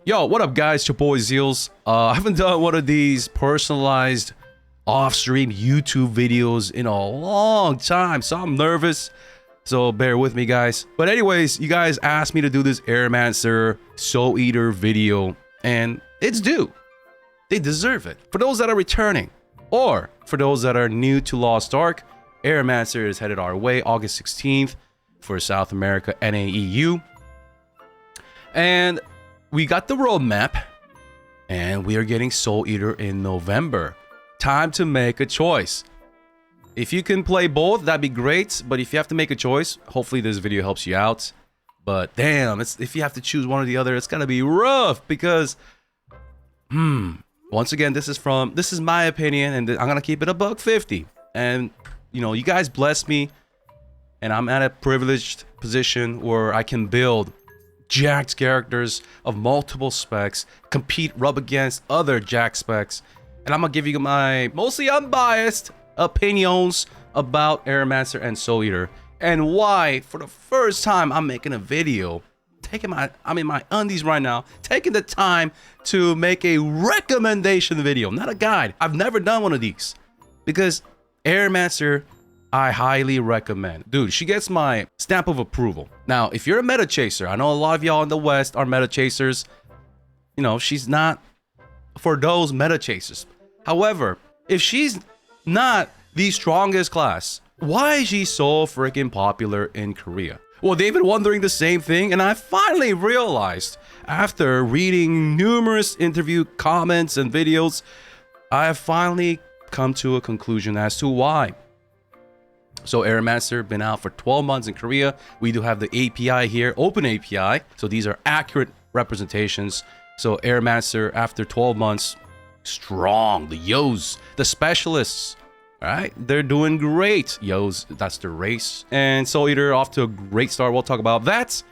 Yo, what up guys, it's your boy ZEALS. I haven't done one of these personalized off-stream YouTube videos in a long time, so I'm nervous. So bear with me guys. But anyways, you guys asked me to do this Aeromancer Soul Eater video, and it's due. They deserve it. For those that are returning, or for those that are new to Lost Ark, Airmaster is headed our way August 16th for South America NAEU. And we got the roadmap, and we are getting Soul Eater in November. Time to make a choice. If you can play both, that'd be great. But if you have to make a choice, hopefully this video helps you out. But damn, if you have to choose one or the other, it's gonna be rough because, once again, this is my opinion, and I'm gonna keep it $150. And you know, you guys bless me, and I'm at a privileged position where I can build jacked characters of multiple specs, compete, rub against other jack specs, and I'm gonna give you my mostly unbiased opinions about Aeromancer and Soul Eater, and why for the first time I'm making a video, I'm in my undies right now, taking the time to make a recommendation video, not a guide. I've never done one of these because Aeromancer, I highly recommend. Dude, she gets my stamp of approval. Now, if you're a meta chaser, I know a lot of y'all in the West are meta chasers. You know, she's not for those meta chasers. However, if she's not the strongest class, why is she so freaking popular in Korea? Well, they've been wondering the same thing, and I finally realized after reading numerous interview comments and videos, I have finally come to a conclusion as to why. So Airmaster been out for 12 months in Korea. We do have the API here, open API. So these are accurate representations. So Airmaster after 12 months, strong. The Yos, the specialists, all right? They're doing great. Yos, that's the race. And Soul Eater off to a great start. We'll talk about that.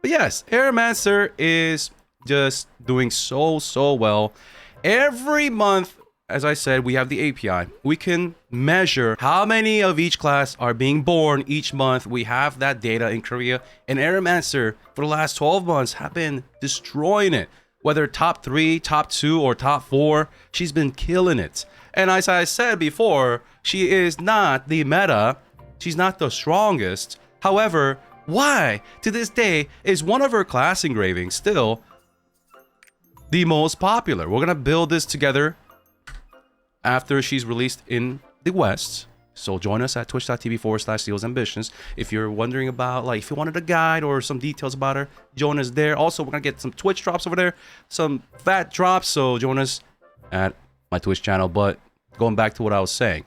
But yes, Airmaster is just doing so well. Every month, as I said, we have the API. We can measure how many of each class are being born each month. We have that data in Korea. And Aeromancer, for the last 12 months, have been destroying it. Whether top 3, top 2, or top 4, she's been killing it. And as I said before, she is not the meta. She's not the strongest. However, why, to this day, is one of her class engravings still the most popular? We're going to build this together after she's released in the West. So join us at twitch.tv/ZealsAmbitions. If you're wondering about, like, if you wanted a guide or some details about her, join us there. Also, we're gonna get some Twitch drops over there, some fat drops, so join us at my Twitch channel. But going back to what I was saying,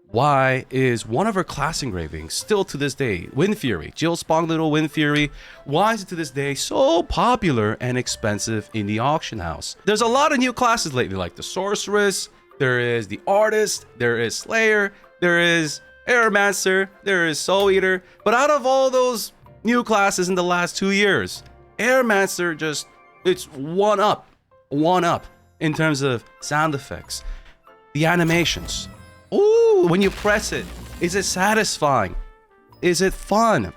why is one of her class engravings still to this day, Wind Fury, Jill Spong Little Wind Fury, why is it to this day so popular and expensive in the auction house? There's a lot of new classes lately, like the Sorceress, there is the Artist, there is Slayer, there is Aeromancer, there is Soul Eater. But out of all those new classes in the last 2 years, Aeromancer just, it's one up in terms of sound effects. The animations. Ooh, when you press it, is it satisfying? Is it fun?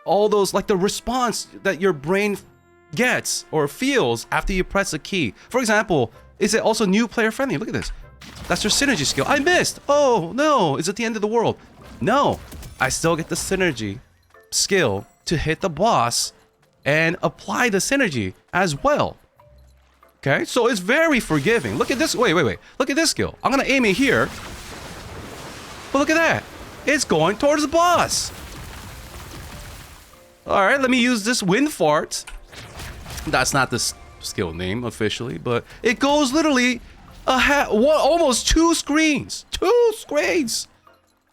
All those, like the response that your brain gets or feels after you press a key. For example, is it also new player friendly? Look at this. That's your synergy skill. I missed. Oh, no. Is it the end of the world? No. I still get the synergy skill to hit the boss and apply the synergy as well. Okay? So it's very forgiving. Look at this. Wait. Look at this skill. I'm going to aim it here. But look at that. It's going towards the boss. All right. Let me use this wind fart. That's not the skill name officially, but it goes literally almost 2 screens. 2 screens.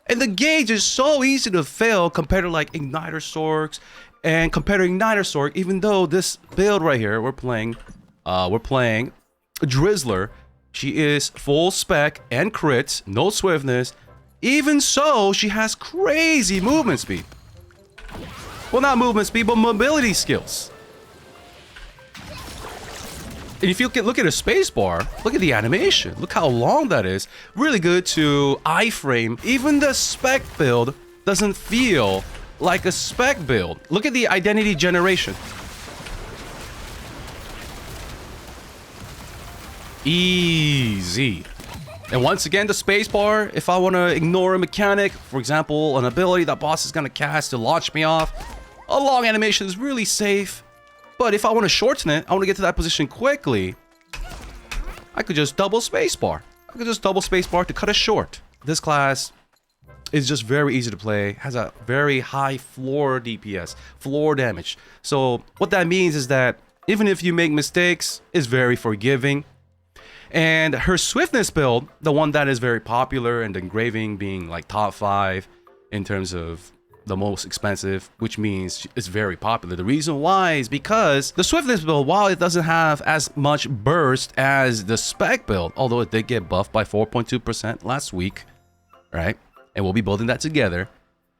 And the gauge is so easy to fail compared to like Igniter Sorks, and compared to Igniter Sork, even though this build right here we're playing Drizzler, she is full spec and crits, no swiftness. Even so, she has crazy movement speed. Well, not movement speed, but mobility skills. And if you look at a space bar, look at the animation. Look how long that is. Really good to iframe. Even the spec build doesn't feel like a spec build. Look at the identity generation. Easy. And once again, the spacebar, if I want to ignore a mechanic, for example, an ability that boss is going to cast to launch me off, a long animation is really safe. But if I want to shorten it, I want to get to that position quickly, I could just double spacebar. I could just double spacebar to cut it short. This class is just very easy to play, has a very high floor DPS, floor damage. So what that means is that even if you make mistakes, it's very forgiving. And her Swiftness build, the one that is very popular and the engraving being like top 5 in terms of the most expensive, which means it's very popular. The reason why is because the Swiftness build, while it doesn't have as much burst as the spec build, although it did get buffed by 4.2% last week, right? And we'll be building that together.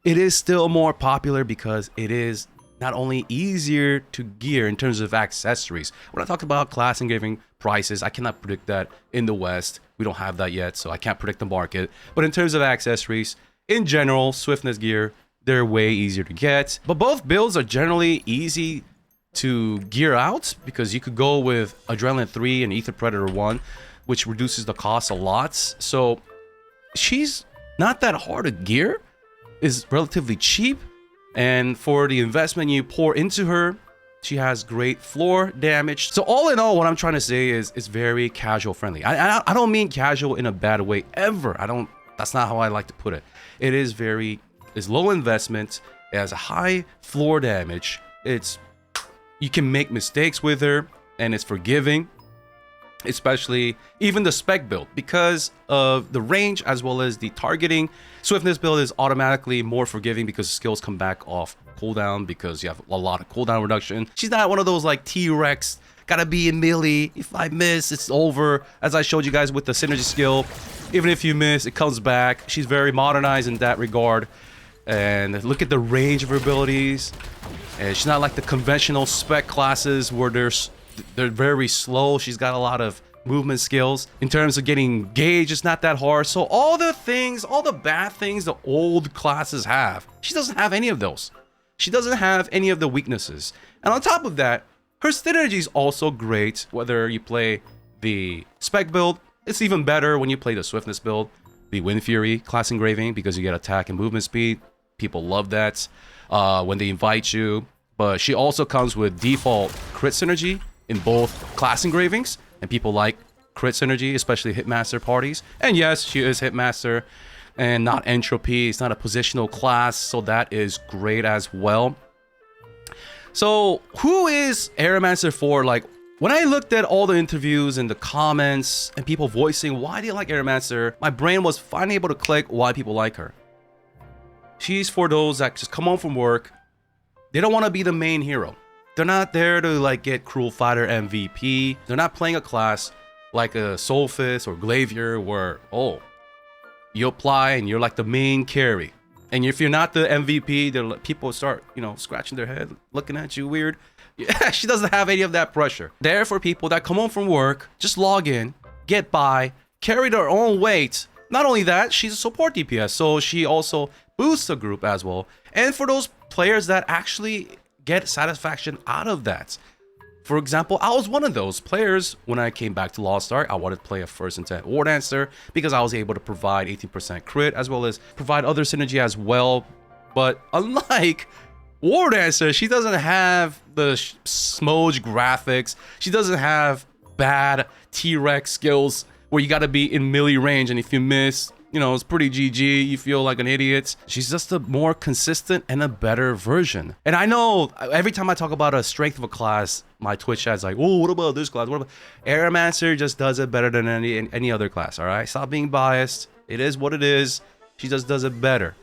It is still more popular because it is not only easier to gear in terms of accessories. When I talk about class engraving prices, I cannot predict that in the West. We don't have that yet, so I can't predict the market. But in terms of accessories, in general, Swiftness gear, they're way easier to get. But both builds are generally easy to gear out because you could go with Adrenaline 3 and Ether Predator 1, which reduces the cost a lot. So she's not that hard to gear, is relatively cheap. And for the investment you pour into her, she has great floor damage. So all in all, what I'm trying to say is it's very casual friendly. I don't mean casual in a bad way ever. That's not how I like to put it. It's low investment. It has a high floor damage. You can make mistakes with her and it's forgiving. Especially even the spec build, because of the range as well as the targeting. Swiftness build is automatically more forgiving because skills come back off cooldown because you have a lot of cooldown reduction. She's not one of those like T-Rex, gotta be in melee. If I miss, it's over. As I showed you guys with the synergy skill, even if you miss, it comes back. She's very modernized in that regard. And look at the range of her abilities. And she's not like the conventional spec classes where they're very slow. She's got a lot of movement skills. In terms of getting engaged, it's not that hard. So all the bad things the old classes have, she doesn't have any of those. She doesn't have any of the weaknesses. And on top of that, her synergy is also great. Whether you play the spec build, it's even better when you play the Swiftness build, the Wind Fury class engraving, because you get attack and movement speed. People love that when they invite you. But she also comes with default crit synergy in both class engravings, and people like crit synergy, especially Hitmaster parties. And yes, she is Hitmaster and not Entropy. It's not a positional class, so that is great as well. So who is Aeromancer for? Like, when I looked at all the interviews and the comments and people voicing why do you like Aeromancer, my brain was finally able to click why people like her. She's for those that just come home from work. They don't want to be the main hero. They're not there to like get Cruel Fighter MVP. They're not playing a class like a Soulfist or Glavier where, oh, you apply and you're like the main carry. And if you're not the MVP, people start, scratching their head, looking at you weird. Yeah, she doesn't have any of that pressure. There for people that come home from work, just log in, get by, carry their own weight. Not only that, she's a support DPS, so she also boosts the group as well. And for those players that actually get satisfaction out of that. For example, I was one of those players when I came back to Lost Ark. I wanted to play a first intent War Dancer because I was able to provide 18% crit as well as provide other synergy as well. But unlike War Dancer, she doesn't have the smudge graphics. She doesn't have bad T-Rex skills where you got to be in melee range, and if you miss, it's pretty GG. You feel like an idiot. She's just a more consistent and a better version. And I know every time I talk about a strength of a class, my Twitch chat's like, oh, what about this class? What about Aeromancer? Just does it better than any other class. All right, stop being biased. It is what it is. She just does it better.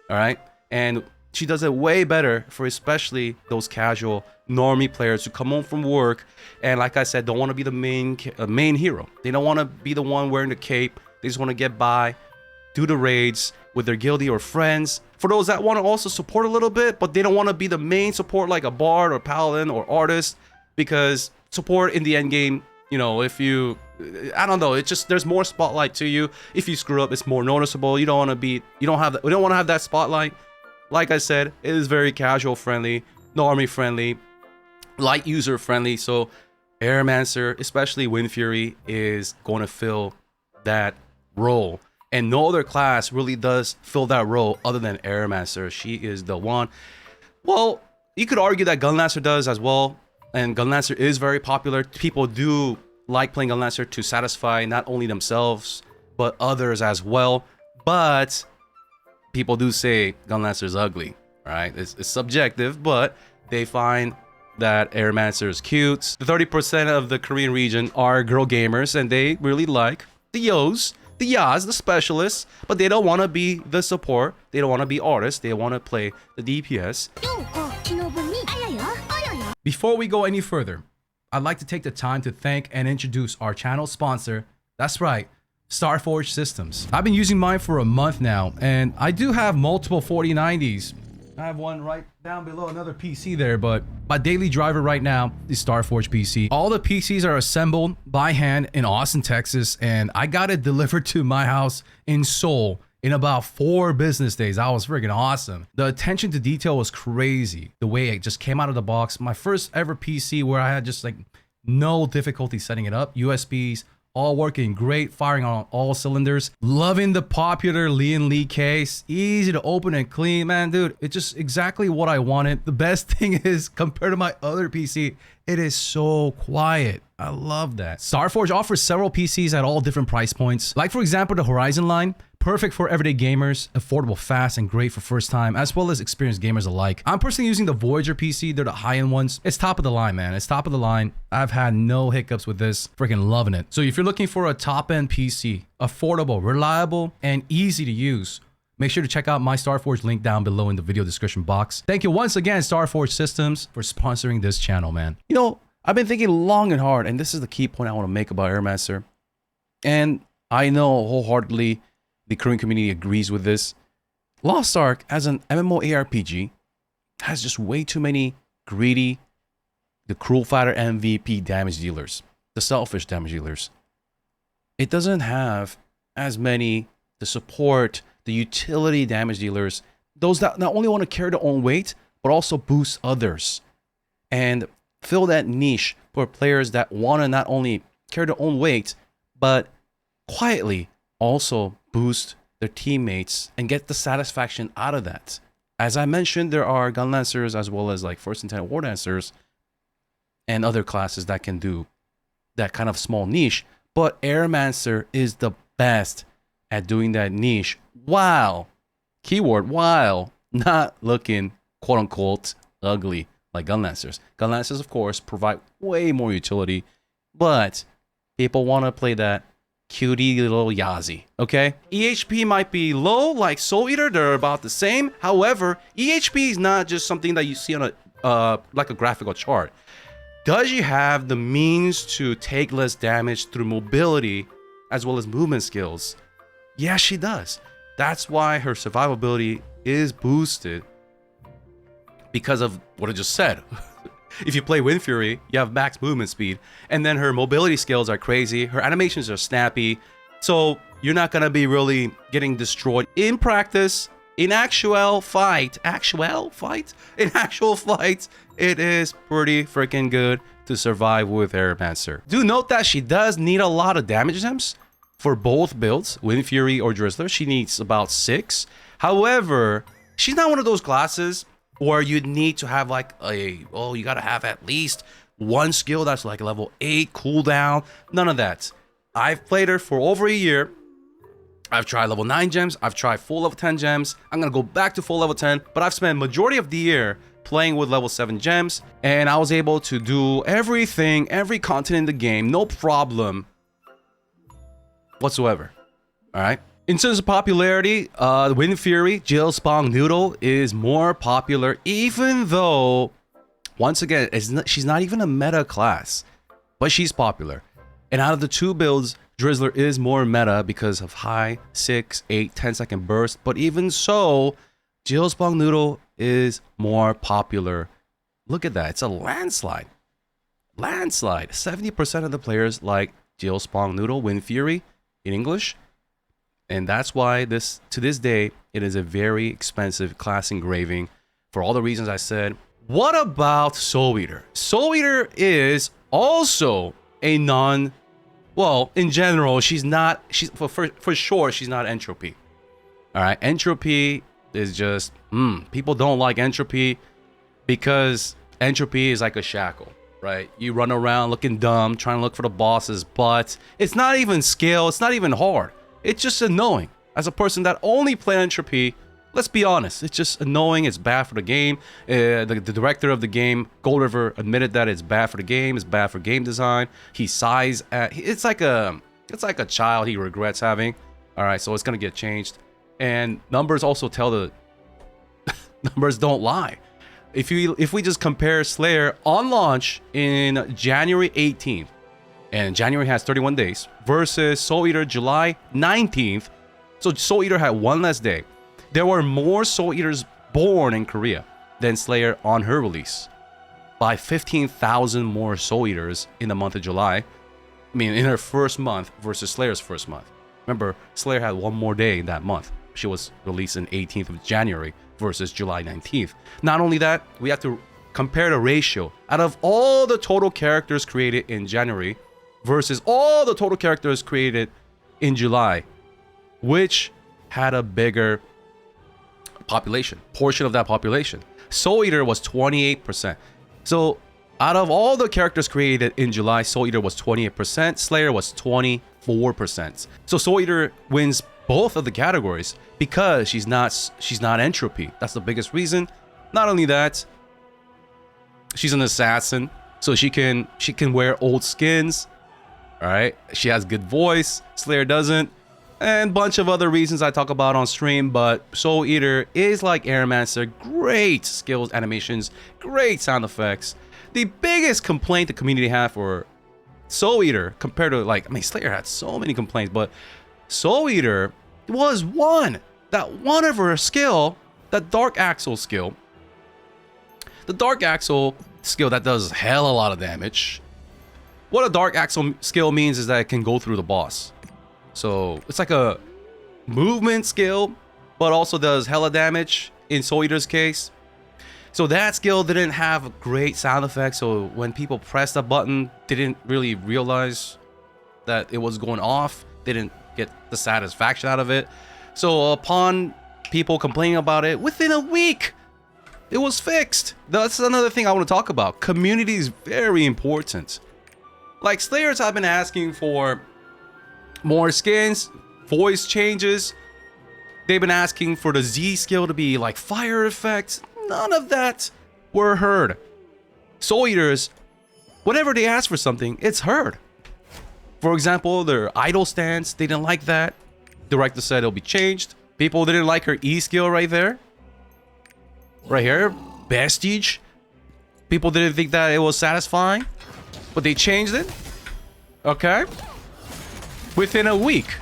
All right, and she does it way better for especially those casual normie players who come home from work and, like I said, don't want to be the main hero. They don't want to be the one wearing the cape. They just want to get by, do the raids with their guildie or friends. For those that want to also support a little bit, but they don't want to be the main support like a bard or paladin or artist, because support in the end game, if you, I don't know, it's just there's more spotlight to you. If you screw up, it's more noticeable. We don't want to have that spotlight. Like I said, it is very casual friendly, normie friendly, light user friendly. So Aeromancer, especially Wind Fury, is going to fill that role. And no other class really does fill that role other than Aeromancer. She is the one. Well, you could argue that Gunlancer does as well. And Gunlancer is very popular. People do like playing Gunlancer to satisfy not only themselves, but others as well. But people do say Gunlancer is ugly, right? It's subjective, but they find that Airmaster is cute. The 30% of the Korean region are girl gamers, and they really like the yos, the yas, the specialists, but they don't want to be the support. They don't want to be artists. They want to play the DPS. Before we go any further, I'd like to take the time to thank and introduce our channel sponsor. That's right, Starforge Systems. I've been using mine for a month now, and I do have multiple 4090s. I have one right down below, another PC there, but my daily driver right now is Starforge PC. All the PCs are assembled by hand in Austin, Texas, and I got it delivered to my house in Seoul in about 4 business days. That was freaking awesome. The attention to detail was crazy. The way it just came out of the box. My first ever PC where I had just like no difficulty setting it up. USBs, all working great, firing on all cylinders. Loving the popular Lee case. Easy to open and clean, man, dude. It's just exactly what I wanted. The best thing is, compared to my other PC, it is so quiet. I love that. Starforge offers several PCs at all different price points. Like, for example, the Horizon line. Perfect for everyday gamers, affordable, fast, and great for first time, as well as experienced gamers alike. I'm personally using the Voyager PC. They're the high-end ones. It's top of the line, man. It's top of the line. I've had no hiccups with this. Freaking loving it. So if you're looking for a top-end PC, affordable, reliable, and easy to use, make sure to check out my Starforge link down below in the video description box. Thank you once again, Starforge Systems, for sponsoring this channel, man. You know, I've been thinking long and hard, and this is the key point I want to make about Airmaster. And I know wholeheartedly the Korean community agrees with this. Lost Ark, as an MMORPG, has just way too many greedy, the cruel fighter MVP damage dealers, the selfish damage dealers. It doesn't have as many the support, the utility damage dealers, those that not only want to carry their own weight, but also boost others and fill that niche for players that want to not only carry their own weight, but quietly also boost their teammates and get the satisfaction out of that. As I mentioned, there are gun lancers as well as like first intent war dancers and other classes that can do that kind of small niche, but Airmaster is the best at doing that niche while, keyword, while not looking quote unquote ugly like gun lancers. Gun lancers, of course, provide way more utility, but people want to play that cutie little Yazi, okay? EHP might be low like Soul Eater, they're about the same. However, EHP is not just something that you see on a like a graphical chart. Does she have the means to take less damage through mobility as well as movement skills? Yes, she does. That's why her survivability is boosted because of what I just said. If you play Wind Fury, you have max movement speed, and then her mobility skills are crazy. Her animations are snappy, so you're not gonna be really getting destroyed in practice. In actual fight, it is pretty freaking good to survive with Airmaster. Do note that she does need a lot of damage gems for both builds, Wind Fury or Drizzler. She needs about 6. However, she's not one of those classes where you'd need to have like you gotta have at least one skill that's like level 8 cooldown. None of that. I've played her for over a year. I've tried level 9 gems. I've tried full level 10 gems. I'm gonna go back to full level 10, but I've spent majority of the year playing with level 7 gems, and I was able to do everything, every content in the game, no problem whatsoever. All right. In terms of popularity, Wind Fury, Jill Spong Noodle is more popular, even though, once again, she's not even a meta class, but she's popular. And out of the 2 builds, Drizzler is more meta because of high 6, 8, 10-second burst. But even so, Jill Spong Noodle is more popular. Look at that. It's a landslide. Landslide. 70% of the players like Jill Spong Noodle, Wind Fury in English. And that's why to this day, it is a very expensive class engraving for all the reasons I said. What about Soul Eater? Soul Eater is also a non, well, in general, she's for sure, she's not entropy. All right, entropy is just, people don't like entropy because entropy is like a shackle, right? You run around looking dumb, trying to look for the bosses, but it's not even skill, it's not even hard. It's just annoying. As a person that only play entropy, let's be honest, it's just annoying, it's bad for the game. The director of the game, Gold River, admitted that it's bad for the game, it's bad for game design. He sighs at, it's like a child he regrets having. All right, so it's gonna get changed. And numbers also tell the numbers don't lie. If we just compare Slayer on launch in January 18th, and January has 31 days, versus Soul Eater July 19th, so Soul Eater had one less day. There were more Soul Eaters born in Korea than Slayer on her release, by 15,000 more Soul Eaters in the month of July. I mean, in her first month versus Slayer's first month. Remember, Slayer had one more day in that month. She was released on 18th of January versus July 19th. Not only that, we have to compare the ratio. Out of all the total characters created in January versus all the total characters created in July, which had a bigger portion of that population? Soul Eater was 28%. So out of all the characters created in July, Soul Eater was 28%, Slayer was 24%. So Soul Eater wins both of the categories because she's not entropy. That's the biggest reason. Not only that, she's an assassin, so she can wear old skins. All right, she has good voice, Slayer doesn't, and a bunch of other reasons I talk about on stream. But Soul Eater is like Airmaster, great skills, animations, great sound effects. The biggest complaint the community had for Soul Eater compared to, like, I mean, Slayer had so many complaints, but Soul Eater was one of her skill, that Dark Axle skill. The Dark Axle skill that does hell a lot of damage. What a Dark Axle skill means is that it can go through the boss. So it's like a movement skill, but also does hella damage in Soul Eater's case. So that skill didn't have great sound effects, so when people pressed the button, they didn't really realize that it was going off. They didn't get the satisfaction out of it. So upon people complaining about it, within a week, it was fixed. That's another thing I want to talk about. Community is very important. Like, Slayers have been asking for more skins, voice changes. They've been asking for the Z skill to be like fire effects. None of that were heard. Soul Eaters, whenever they ask for something, it's heard. For example, their idle stance, they didn't like that. Director said it'll be changed. People didn't like her E skill right there. Right here, Vestige. People didn't think that it was satisfying, but they changed it. Okay. Within a week.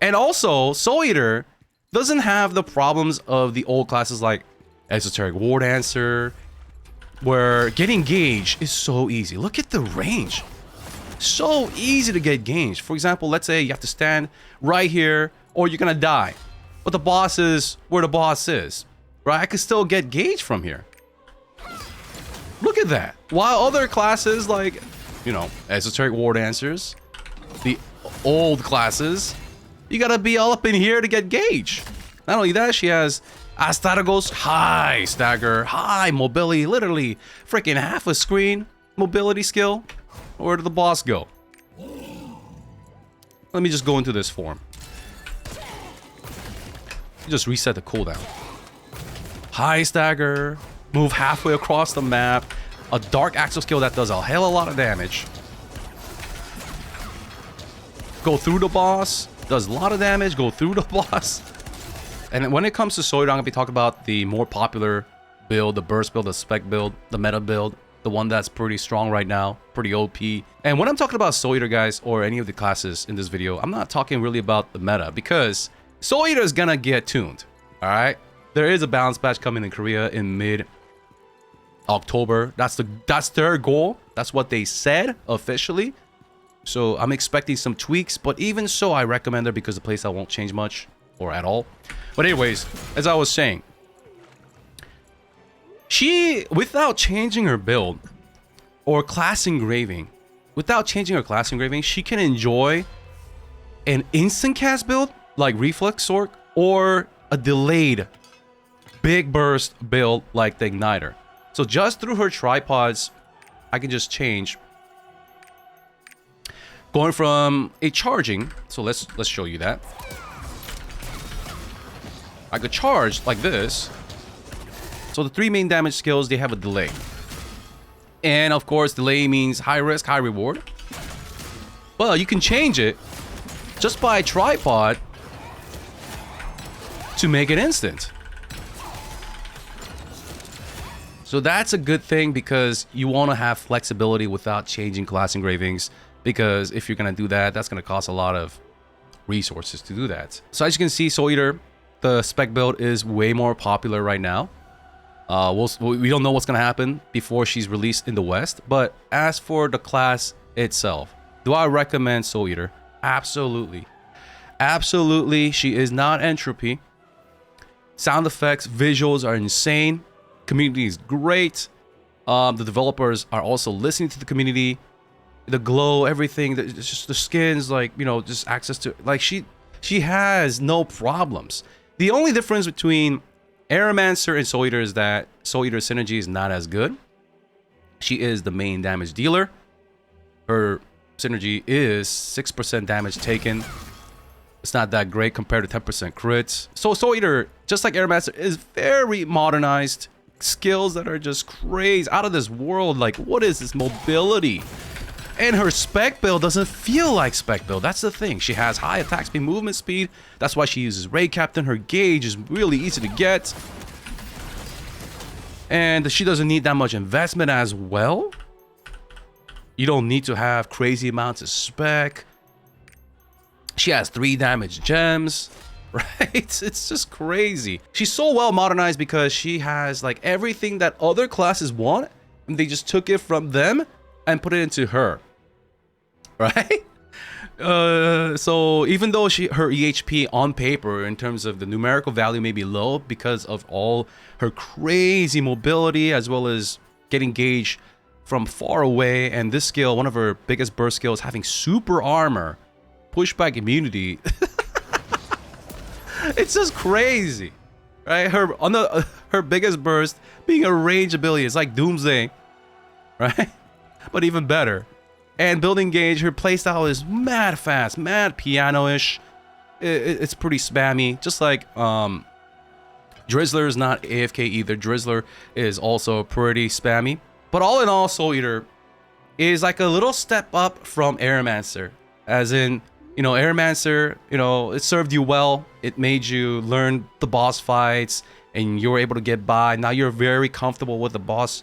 And also, Soul Eater doesn't have the problems of the old classes like Esoteric War Dancer, where getting gauge is so easy. Look at the range. So easy to get gauge. For example, let's say you have to stand right here or you're gonna die. But the boss is where the boss is. Right? I can still get gauge from here. Look at that. While other classes like, you know, Esoteric War Dancers, the old classes, you gotta be all up in here to get gauge. Not only that, she has Astargos, high stagger, high mobility, literally freaking half a screen mobility skill. Where did the boss go? Let me just go into this form. Just reset the cooldown. High stagger, move halfway across the map, a Dark Axle skill that does a hell of a lot of damage. Go through the boss, does a lot of damage, go through the boss. And when it comes to Soul Eater, I'm going to be talking about the more popular build, the burst build, the spec build, the meta build, the one that's pretty strong right now, pretty OP. And when I'm talking about Soul Eater, guys, or any of the classes in this video, I'm not talking really about the meta, because Soul Eater is going to get tuned, all right? There is a balance patch coming in Korea in mid-October. That's their goal. That's what they said officially. So I'm expecting some tweaks, but even so, I recommend her because the playstyle won't change much or at all. But anyways, as I was saying, she, without changing her build, or class engraving, without changing her class engraving, she can enjoy an instant cast build like Reflex Orc or a delayed big burst build like the Igniter. So just through her tripods, I can just change. Going from a charging, so let's show you that. I could charge like this. So the 3 main damage skills, they have a delay. And of course, delay means high risk, high reward. Well, you can change it just by tripod to make it instant. So that's a good thing because you want to have flexibility without changing class engravings. Because if you're going to do that, that's going to cost a lot of resources to do that. So as you can see, Soul Eater, the spec build is way more popular right now. We don't know what's going to happen before she's released in the West. But as for the class itself, do I recommend Soul Eater? Absolutely. Absolutely. She is not entropy. Sound effects, visuals are insane. Community is great. The developers are also listening to the community. The glow, everything, it's just the skins, like, you know, just access to, like, she has no problems. The only difference between Aeromancer and Soul Eater is that Soul Eater's synergy is not as good. She is the main damage dealer. Her synergy is 6% damage taken. It's not that great compared to 10% crits. So Soul Eater, just like Airmaster, is very modernized. Skills that are just crazy, out of this world. Like, what is this mobility? And her spec build doesn't feel like spec build. That's the thing. She has high attack speed, movement speed. That's why she uses Ray Captain. Her gauge is really easy to get. And she doesn't need that much investment as well. You don't need to have crazy amounts of spec. She has 3 damage gems, right? It's just crazy. She's so well modernized because she has like everything that other classes want. And they just took it from them and put it into her, right? So even though her EHP on paper in terms of the numerical value may be low because of all her crazy mobility as well as getting gauge from far away, and this skill, one of her biggest burst skills, having super armor, pushback immunity. It's just crazy, right? Her biggest burst being a range ability. It's like Doomsday, right? But even better. And building gauge, her playstyle is mad fast, mad piano-ish. It's pretty spammy. Just like Drizzler is not AFK either. Drizzler is also pretty spammy. But all in all, Soul Eater is like a little step up from Aeromancer. As in, you know, Aeromancer, you know, it served you well. It made you learn the boss fights and you were able to get by. Now you're very comfortable with the boss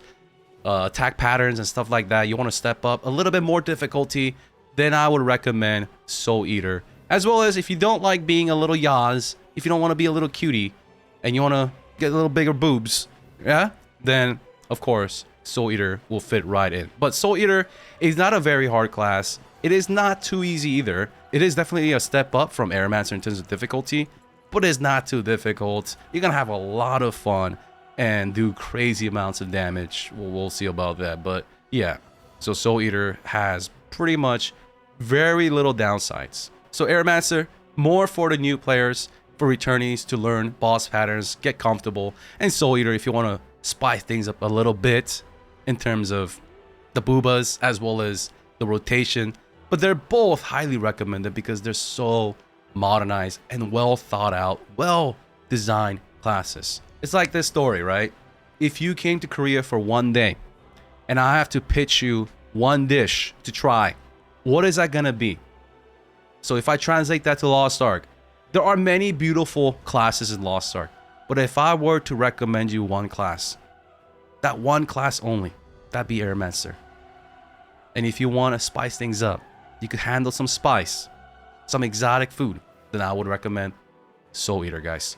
attack patterns and stuff like that. You want to step up a little bit more difficulty, then I would recommend Soul Eater. As well as if you don't like being a little Yaz, if you don't want to be a little cutie and you want to get a little bigger boobs, yeah, then of course Soul Eater will fit right in. But Soul Eater is not a very hard class. It is not too easy either. It is definitely a step up from Aeromancer in terms of difficulty, but it's not too difficult. You're gonna have a lot of fun and do crazy amounts of damage. We'll see about that. But yeah, so Soul Eater has pretty much very little downsides. So Airmaster, more for the new players, for returnees to learn boss patterns, get comfortable. And Soul Eater if you want to spice things up a little bit in terms of the boobas as well as the rotation. But they're both highly recommended because they're so modernized and well thought out, well designed classes. It's like this story, right? If you came to Korea for one day and I have to pitch you one dish to try, what is that gonna be? So if I translate that to Lost Ark, there are many beautiful classes in Lost Ark. But if I were to recommend you one class, that one class only, that'd be Airmaster. And if you want to spice things up, you could handle some spice, some exotic food, then I would recommend Soul Eater, guys.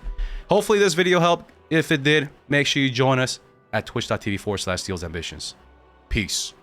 Hopefully this video helped. If it did, make sure you join us at twitch.tv/ZealsAmbitions. Peace.